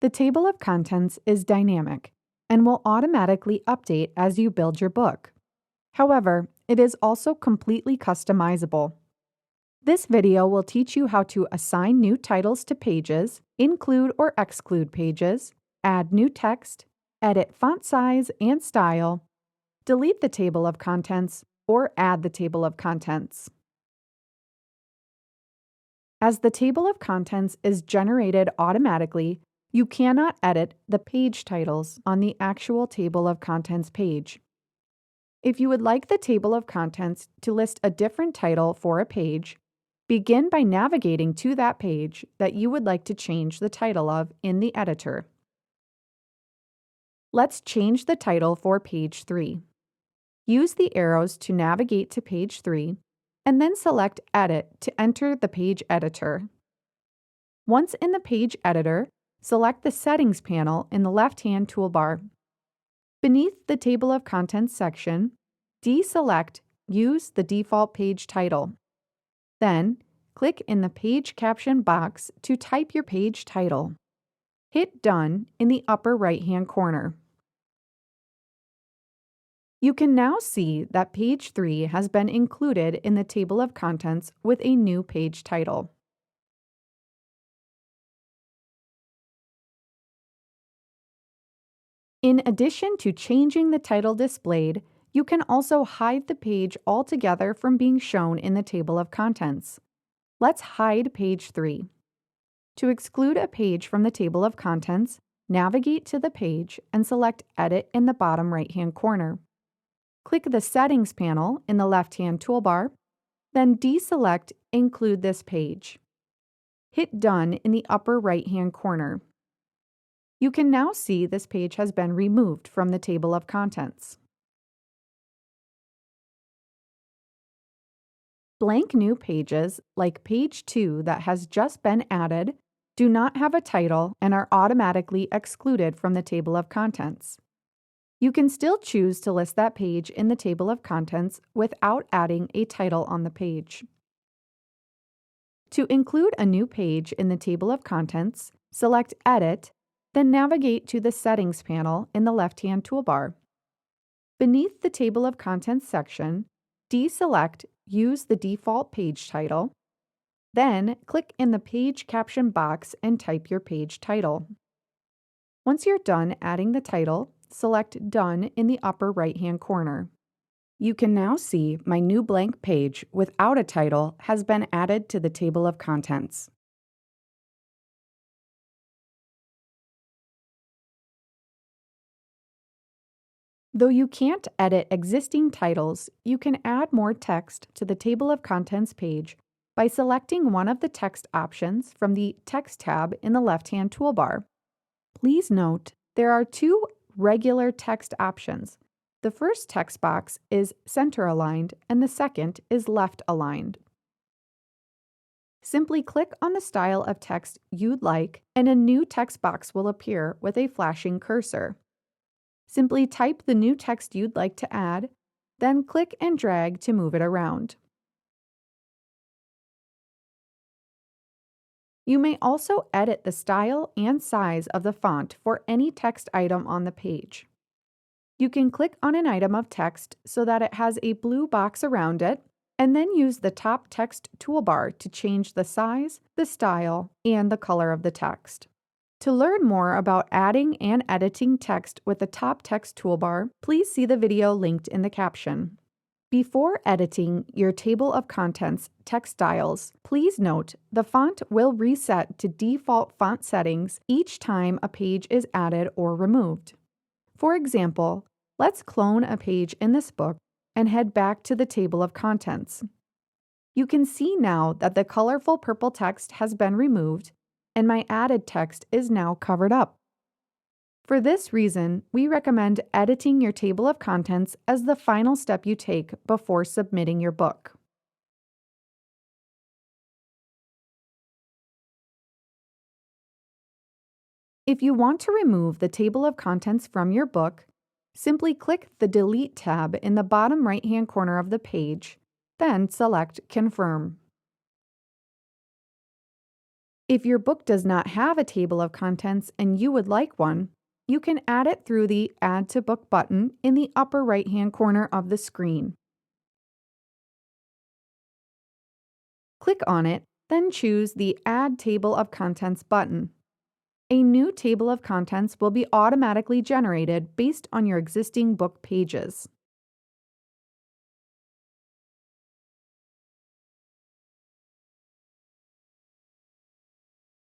The table of contents is dynamic and will automatically update as you build your book. However, it is also completely customizable. This video will teach you how to assign new titles to pages, include or exclude pages, add new text, edit font size and style, delete the table of contents, or add the table of contents. As the table of contents is generated automatically, you cannot edit the page titles on the actual table of contents page. If you would like the table of contents to list a different title for a page, begin by navigating to that page that you would like to change the title of in the editor. Let's change the title for page 3. Use the arrows to navigate to page 3, and then select Edit to enter the page editor. Once in the page editor, select the Settings panel in the left-hand toolbar. Beneath the Table of Contents section, deselect Use the default page title. Then, click in the page caption box to type your page title. Hit Done in the upper right-hand corner. You can now see that page 3 has been included in the table of contents with a new page title. In addition to changing the title displayed, you can also hide the page altogether from being shown in the table of contents. Let's hide page 3. To exclude a page from the table of contents, navigate to the page and select Edit in the bottom right-hand corner. Click the Settings panel in the left-hand toolbar, then deselect Include this page. Hit Done in the upper right-hand corner. You can now see this page has been removed from the table of contents. Blank new pages, like page 2 that has just been added, do not have a title and are automatically excluded from the table of contents. You can still choose to list that page in the table of contents without adding a title on the page. To include a new page in the table of contents, select Edit, then navigate to the Settings panel in the left-hand toolbar. Beneath the Table of Contents section, deselect Use the default page title, then click in the page caption box and type your page title. Once you're done adding the title, select Done in the upper right-hand corner. You can now see my new blank page without a title has been added to the table of contents. Though you can't edit existing titles, you can add more text to the table of contents page by selecting one of the text options from the Text tab in the left-hand toolbar. Please note, there are two regular text options. The first text box is center-aligned and the second is left-aligned. Simply click on the style of text you'd like and a new text box will appear with a flashing cursor. Simply type the new text you'd like to add, then click and drag to move it around. You may also edit the style and size of the font for any text item on the page. You can click on an item of text so that it has a blue box around it, and then use the top text toolbar to change the size, the style, and the color of the text. To learn more about adding and editing text with the top text toolbar, please see the video linked in the caption. Before editing your table of contents text styles, please note the font will reset to default font settings each time a page is added or removed. For example, let's clone a page in this book and head back to the table of contents. You can see now that the colorful purple text has been removed and my added text is now covered up. For this reason, we recommend editing your table of contents as the final step you take before submitting your book. If you want to remove the table of contents from your book, simply click the Delete tab in the bottom right-hand corner of the page, then select Confirm. If your book does not have a table of contents and you would like one, you can add it through the Add to Book button in the upper right-hand corner of the screen. Click on it, then choose the Add Table of Contents button. A new table of contents will be automatically generated based on your existing book pages.